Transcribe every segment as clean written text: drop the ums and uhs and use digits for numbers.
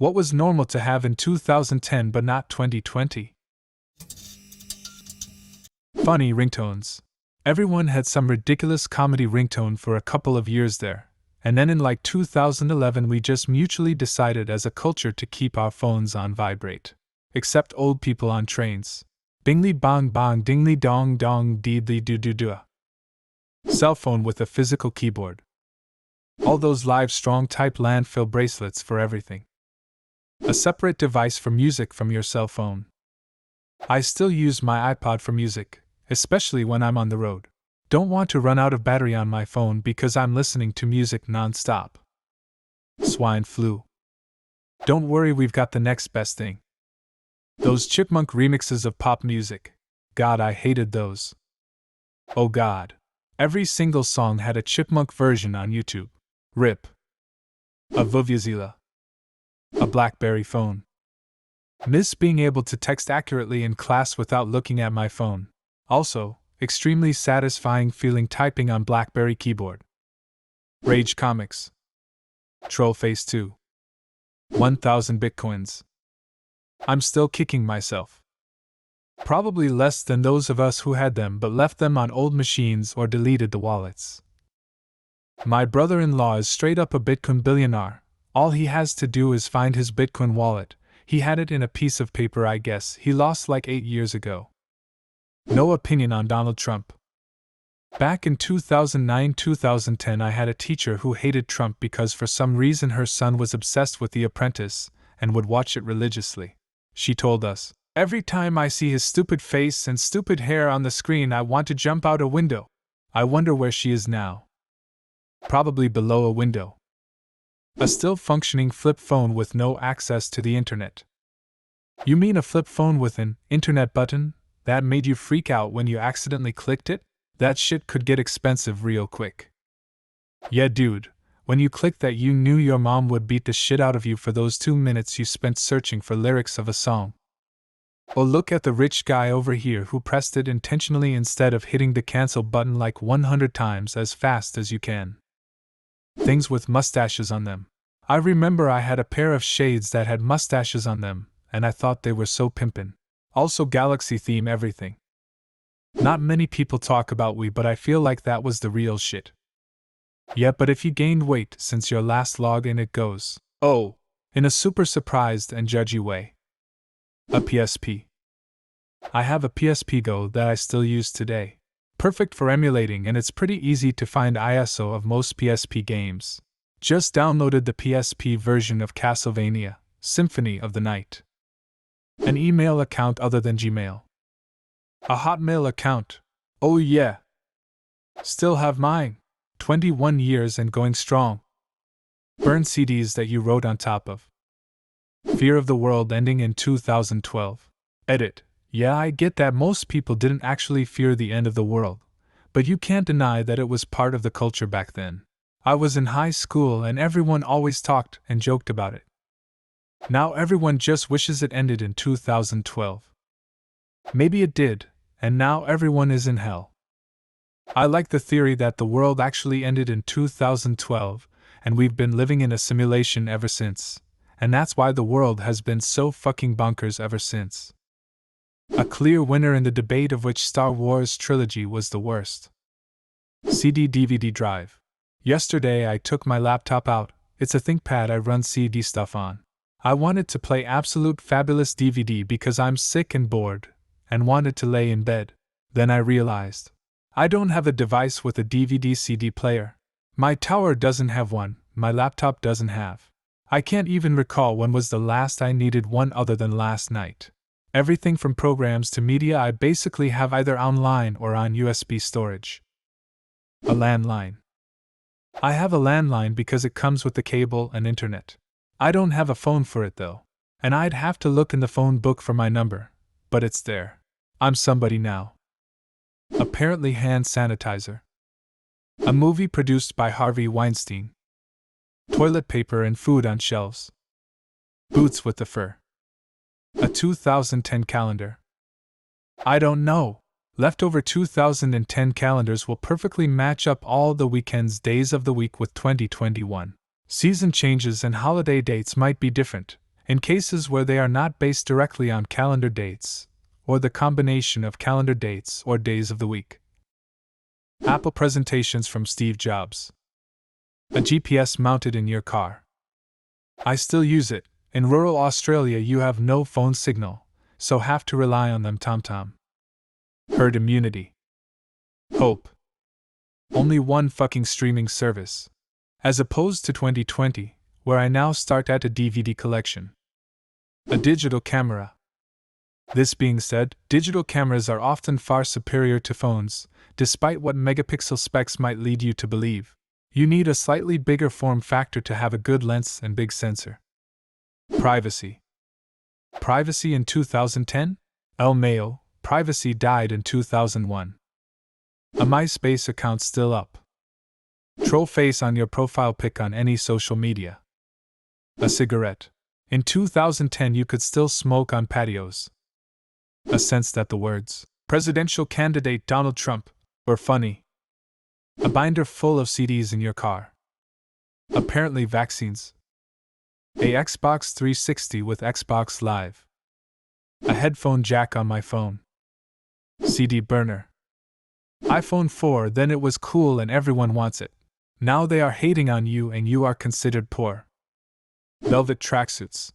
What was normal to have in 2010 but not 2020? Funny ringtones. Everyone had some ridiculous comedy ringtone for a couple of years there, and then in like 2011 we just mutually decided as a culture to keep our phones on vibrate. Except old people on trains. Bingly bong bong dingly dong dong deedly doo doo doo. Cell phone with a physical keyboard. All those live strong type landfill bracelets for everything. A separate device for music from your cell phone. I still use my iPod for music, especially when I'm on the road. Don't want to run out of battery on my phone because I'm listening to music non-stop. Swine flu. Don't worry, we've got the next best thing. Those chipmunk remixes of pop music. God, I hated those. Oh God. Every single song had a chipmunk version on YouTube. RIP. A Vuvuzela. A Blackberry phone. Miss being able to text accurately in class without looking at my phone. Also, extremely satisfying feeling typing on Blackberry keyboard. Rage Comics. Trollface 2. 1,000 Bitcoins. I'm still kicking myself. Probably less than those of us who had them but left them on old machines or deleted the wallets. My brother-in-law is straight up a Bitcoin billionaire. All he has to do is find his Bitcoin wallet. He had it in a piece of paper, I guess. He lost like 8 years ago. No opinion on Donald Trump. Back in 2009-2010 I had a teacher who hated Trump because for some reason her son was obsessed with The Apprentice and would watch it religiously. She told us, "Every time I see his stupid face and stupid hair on the screen I want to jump out a window." I wonder where she is now. Probably below a window. A still functioning flip phone with no access to the internet. You mean a flip phone with an internet button that made you freak out when you accidentally clicked it? That shit could get expensive real quick. Yeah, dude, when you clicked that you knew your mom would beat the shit out of you for those 2 minutes you spent searching for lyrics of a song. Or look at the rich guy over here who pressed it intentionally instead of hitting the cancel button like 100 times as fast as you can. Things with mustaches on them. I remember I had a pair of shades that had mustaches on them, and I thought they were so pimpin'. Also galaxy theme everything. Not many people talk about Wii, but I feel like that was the real shit. Yeah, but if you gained weight since your last log in it goes, oh, in a super surprised and judgy way. A PSP. I have a PSP Go that I still use today. Perfect for emulating, and it's pretty easy to find ISO of most PSP games. Just downloaded the PSP version of Castlevania, Symphony of the Night. An email account other than Gmail. A Hotmail account. Oh yeah. Still have mine. 21 years and going strong. Burn CDs that you wrote on top of. Fear of the world ending in 2012. Edit. Yeah, I get that most people didn't actually fear the end of the world, but you can't deny that it was part of the culture back then. I was in high school and everyone always talked and joked about it. Now everyone just wishes it ended in 2012. Maybe it did, and now everyone is in hell. I like the theory that the world actually ended in 2012, and we've been living in a simulation ever since, and that's why the world has been so fucking bonkers ever since. A clear winner in the debate of which Star Wars trilogy was the worst. CD-DVD drive. Yesterday I took my laptop out. It's a ThinkPad I run CD stuff on. I wanted to play Absolute Fabulous DVD because I'm sick and bored, and wanted to lay in bed. Then I realized I don't have a device with a DVD CD player. My tower doesn't have one, my laptop doesn't have. I can't even recall when was the last I needed one other than last night. Everything from programs to media I basically have either online or on USB storage. A landline. I have a landline because it comes with the cable and internet. I don't have a phone for it though, and I'd have to look in the phone book for my number, but it's there. I'm somebody now. Apparently hand sanitizer. A movie produced by Harvey Weinstein. Toilet paper and food on shelves. Boots with the fur. A 2010 calendar. I don't know. Leftover 2010 calendars will perfectly match up all the weekend's days of the week with 2021. Season changes and holiday dates might be different, In cases where they are not based directly on calendar dates, or the combination of calendar dates or days of the week. Apple presentations from Steve Jobs. A GPS mounted in your car. I still use it. In rural Australia you have no phone signal, so have to rely on them TomTom. Herd immunity. Hope. Only one fucking streaming service. As opposed to 2020, where I now start at a DVD collection. A digital camera. This being said, digital cameras are often far superior to phones, despite what megapixel specs might lead you to believe. You need a slightly bigger form factor to have a good lens and big sensor. Privacy. Privacy in 2010? LMAO, privacy died in 2001. A MySpace account still up. Troll face on your profile pic on any social media. A cigarette. In 2010 you could still smoke on patios. A sense that the words, presidential candidate Donald Trump, were funny. A binder full of CDs in your car. Apparently vaccines. A Xbox 360 with Xbox Live. A headphone jack on my phone. CD burner. iPhone 4, then it was cool and everyone wants it. Now they are hating on you and you are considered poor. Velvet tracksuits.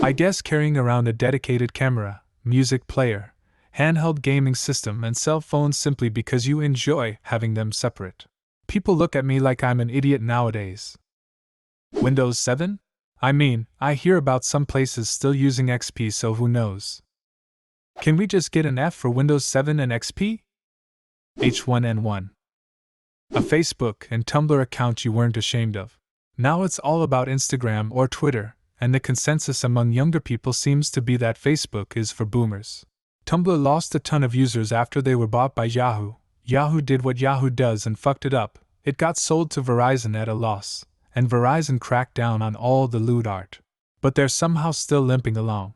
I guess carrying around a dedicated camera, music player, handheld gaming system and cell phones simply because you enjoy having them separate. People look at me like I'm an idiot nowadays. Windows 7? I mean, I hear about some places still using XP, so who knows? Can we just get an F for Windows 7 and XP? H1N1. A Facebook and Tumblr account you weren't ashamed of. Now it's all about Instagram or Twitter, and the consensus among younger people seems to be that Facebook is for boomers. Tumblr lost a ton of users after they were bought by Yahoo. Yahoo did what Yahoo does and fucked it up. It got sold to Verizon at a loss, and Verizon cracked down on all the lewd art. But they're somehow still limping along.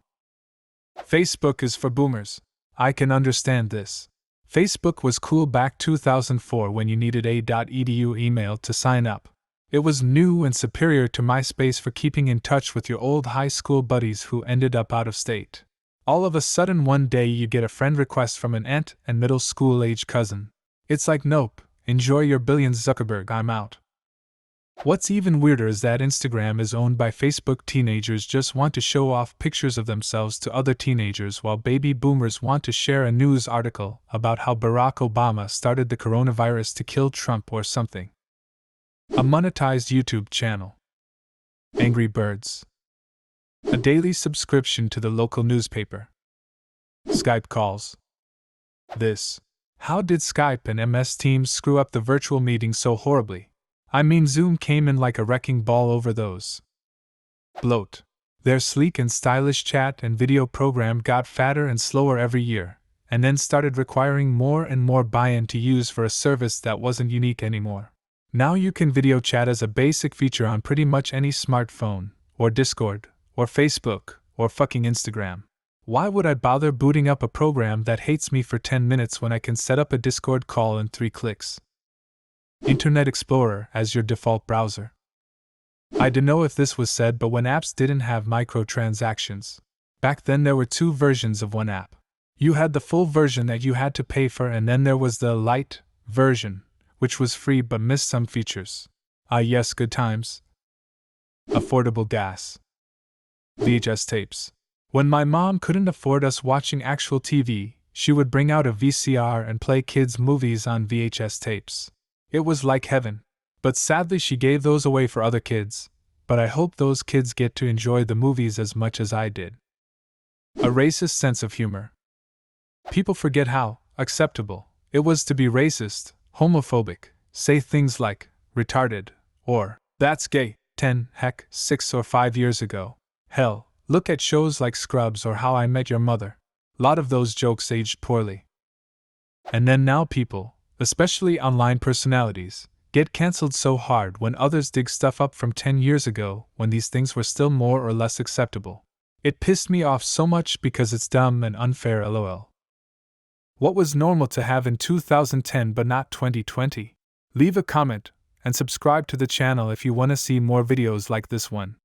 Facebook is for boomers. I can understand this. Facebook was cool back 2004 when you needed a.edu email to sign up. It was new and superior to MySpace for keeping in touch with your old high school buddies who ended up out of state. All of a sudden one day you get a friend request from an aunt and middle school age cousin. It's like, nope, enjoy your billions Zuckerberg, I'm out. What's even weirder is that Instagram is owned by Facebook. Teenagers just want to show off pictures of themselves to other teenagers while baby boomers want to share a news article about how Barack Obama started the coronavirus to kill Trump or something. A monetized YouTube channel. Angry Birds. A daily subscription to the local newspaper. Skype calls. This. How did Skype and MS Teams screw up the virtual meeting so horribly? I mean, Zoom came in like a wrecking ball over those. Bloat. Their sleek and stylish chat and video program got fatter and slower every year, and then started requiring more and more buy-in to use for a service that wasn't unique anymore. Now you can video chat as a basic feature on pretty much any smartphone, or Discord, or Facebook, or fucking Instagram. Why would I bother booting up a program that hates me for 10 minutes when I can set up a Discord call in 3 clicks? Internet Explorer as your default browser. I don't know if this was said, but when apps didn't have microtransactions. Back then there were 2 versions of one app. You had the full version that you had to pay for, and then there was the light version, which was free but missed some features. Ah yes, good times. Affordable gas. VHS tapes. When my mom couldn't afford us watching actual TV, she would bring out a VCR and play kids' movies on VHS tapes. It was like heaven. But sadly she gave those away for other kids, but I hope those kids get to enjoy the movies as much as I did. A racist sense of humor. People forget how acceptable it was to be racist, homophobic, say things like retarded, or that's gay, 6 or 5 years ago. Hell, look at shows like Scrubs or How I Met Your Mother. Lot of those jokes aged poorly. And then now people, especially online personalities, get cancelled so hard when others dig stuff up from 10 years ago when these things were still more or less acceptable. It pissed me off so much because it's dumb and unfair, lol. What was normal to have in 2010 but not 2020? Leave a comment and subscribe to the channel if you want to see more videos like this one.